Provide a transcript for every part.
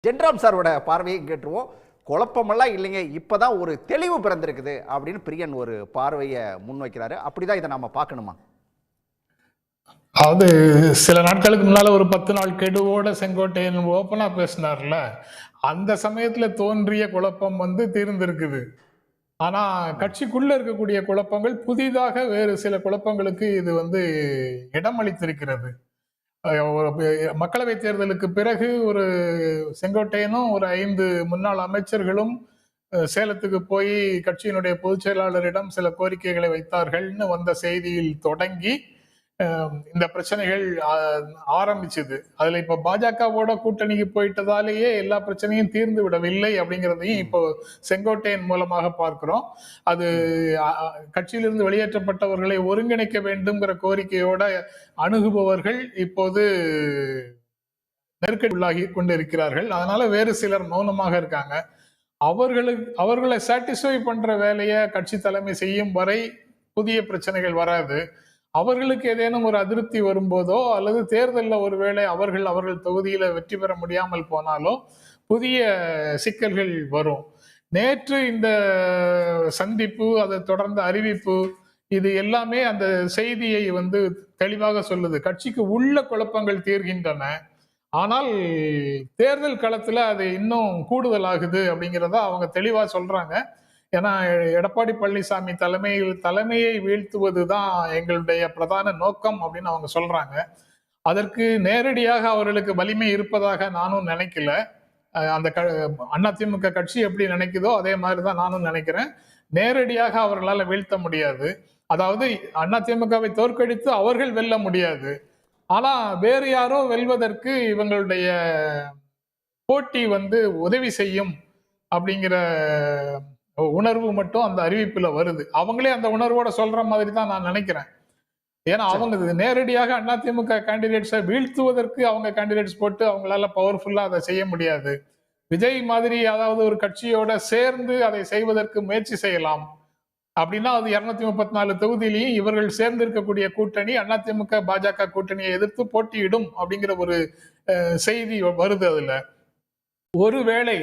ஜென்ராம் சாரோட பார்வையை கேட்டுருவோம். குழப்பமெல்லாம் இல்லைங்க, இப்பதான் ஒரு தெளிவு பிறந்திருக்குது அப்படின்னு பிரியன் ஒரு பார்வையை முன்வைக்கிறாரு. அப்படிதான் இதை நாம பார்க்கணுமா? அது சில நாட்களுக்கு முன்னால ஒரு 10 நாள் கெடுவோட செங்கோட்டையன் ஓப்பனா பேசினார்ல, அந்த சமயத்துல தோன்றிய குழப்பம் தீர்ந்திருக்குது. ஆனா கட்சிக்குள்ள இருக்கக்கூடிய குழப்பங்கள் புதிதாக வேறு சில குழப்பங்களுக்கு இது இடமளித்திருக்கிறது. மக்களவை தேர்தலுக்கு பிறகு ஒரு செங்கோட்டையனும் ஒரு 5 முன்னாள் அமைச்சர்களும் சேலத்துக்கு போய் கட்சியினுடைய பொதுச் செயலாளரிடம் சில கோரிக்கைகளை வைத்தார்கள்னு வந்த செய்தியில் தொடங்கி இந்த பிரச்சனைகள் ஆரம்பிச்சது. அதுல இப்ப பாஜகவோட கூட்டணிக்கு போயிட்டதாலேயே எல்லா பிரச்சனையும் தீர்ந்து விடவில்லை அப்படிங்கிறதையும் இப்போ செங்கோட்டையன் மூலமாக பார்க்கிறோம். அது கட்சியிலிருந்து வெளியேற்றப்பட்டவர்களை ஒருங்கிணைக்க வேண்டும்ங்கிற கோரிக்கையோட அணுகுபவர்கள் இப்போது நெருக்கடி உள்ளாகி கொண்டிருக்கிறார்கள். அதனால வேறு சிலர் மௌனமாக இருக்காங்க. அவர்களை சாட்டிஸ்ஃபை பண்ற வேலையை கட்சி தலைமை செய்யும் வரை புதிய பிரச்சனைகள் வராது. அவர்களுக்கு ஏதேனும் ஒரு அதிருப்தி வரும்போதோ அல்லது தேர்தலில் ஒருவேளை அவர்கள் தொகுதியில வெற்றி பெற முடியாமல் போனாலோ புதிய சிக்கல்கள் வரும். நேற்று இந்த சந்திப்பு, அதை தொடர்ந்த அறிவிப்பு, இது எல்லாமே அந்த செய்தியை தெளிவாக சொல்லுது. கட்சிக்கு உள்ள குழப்பங்கள் தீர்கின்றன, ஆனால் தேர்தல் களத்துல அது இன்னும் கூடுதலாகுது அப்படிங்கிறத அவங்க தெளிவா சொல்றாங்க. ஏன்னா எடப்பாடி பழனிசாமி தலைமையை வீழ்த்துவதுதான் எங்களுடைய பிரதான நோக்கம் அப்படின்னு அவங்க சொல்றாங்க. அதற்கு நேரடியாக அவர்களுக்கு வலிமை இருப்பதாக நானும் நினைக்கல. அந்த அதிமுக கட்சி எப்படி நினைக்குதோ அதே மாதிரிதான் நானும் நினைக்கிறேன். நேரடியாக அவர்களால் வீழ்த்த முடியாது. அதாவது அதிமுகவை தோற்கடித்து அவர்கள் வெல்ல முடியாது. ஆனா வேறு யாரோ வெல்வதற்கு இவங்களுடைய போட்டி உதவி செய்யும் அப்படிங்கிற உணர்வு மட்டும் அந்த அறிவிப்புல வருது. அவங்களே அந்த உணர்வோட சொல்ற மாதிரி தான் நான் நினைக்கிறேன். ஏன்னா அவங்க நேரடியாக அதிமுக கேண்டிடேட்ஸை வீழ்த்துவதற்கு அவங்க கேண்டிடேட்ஸ் போட்டு அவங்களால பவர்ஃபுல்லா அதை செய்ய முடியாது. விஜய் மாதிரி அதாவது ஒரு கட்சியோட சேர்ந்து அதை செய்வதற்கு முயற்சி செய்யலாம். அப்படின்னா அது 234 தொகுதியிலையும் இவர்கள் சேர்ந்து இருக்கக்கூடிய கூட்டணி அதிமுக பாஜக கூட்டணியை எதிர்த்து போட்டியிடும் அப்படிங்கிற ஒரு செய்தி வருது. அதுல ஒருவேளை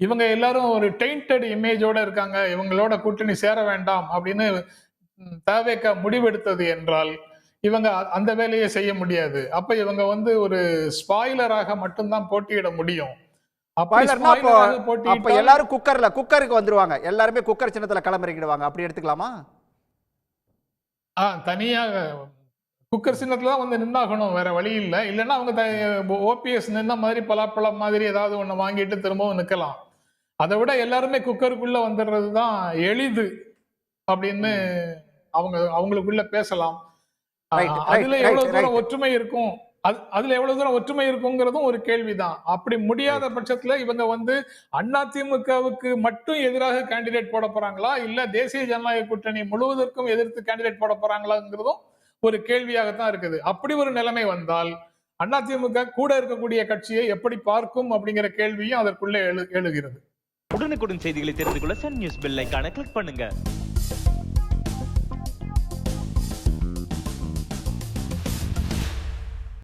இவங்க எல்லாரும் ஒரு டெயின்டட் இமேஜோட இருக்காங்க, இவங்களோட கூட்டணி சேர வேண்டாம் அப்படின்னு தவேக முடிவெடுத்தது என்றால் இவங்க அந்த வேலையை செய்ய முடியாது. அப்ப இவங்க ஒரு ஸ்பாயிலராக மட்டும்தான் போட்டியிட முடியும். அப்ப எல்லாரும் குக்கருக்கு வந்துருவாங்க, எல்லாருமே குக்கர் சின்னத்துல களமிறங்கிடுவாங்க, அப்படி எடுத்துக்கலாமா? தனியாக குக்கர் சின்னத்துல தான் நின்னாகணும், வேற வழி இல்லை. இல்லைன்னா அவங்க ஓபிஎஸ் நின்ன மாதிரி பலாப்பழம் மாதிரி ஏதாவது ஒண்ணு வாங்கிட்டு திரும்பவும் நிக்கலாம். அதை விட எல்லாருமே குக்கருக்குள்ள வந்துடுறதுதான் எளிது அப்படின்னு அவங்களுக்குள்ள பேசலாம். அதுல எவ்வளவு தூரம் ஒற்றுமை இருக்கும், அதுல எவ்வளவு தூரம் ஒற்றுமை இருக்குங்கிறதும் ஒரு கேள்விதான். அப்படி முடியாத பட்சத்துல இவங்க அதிமுகவுக்கு மட்டும் எதிராக கேண்டிடேட் போட போறாங்களா, இல்ல தேசிய ஜனநாயக கூட்டணி முழுவதற்கும் எதிர்த்து கேண்டிடேட் போட போறாங்களாங்கிறதும் ஒரு கேள்வியாகத்தான் இருக்குது. அப்படி ஒரு நிலைமை வந்தால் அதிமுக கூட இருக்கக்கூடிய கட்சியை எப்படி பார்க்கும் அப்படிங்கிற கேள்வியும் அதற்குள்ளே எழுகிறது. உடனுக்குடன் செய்திகளை தெரிந்து கொள்ள சன் நியூஸ் பெல் ஐகானை கிளிக் பண்ணுங்க.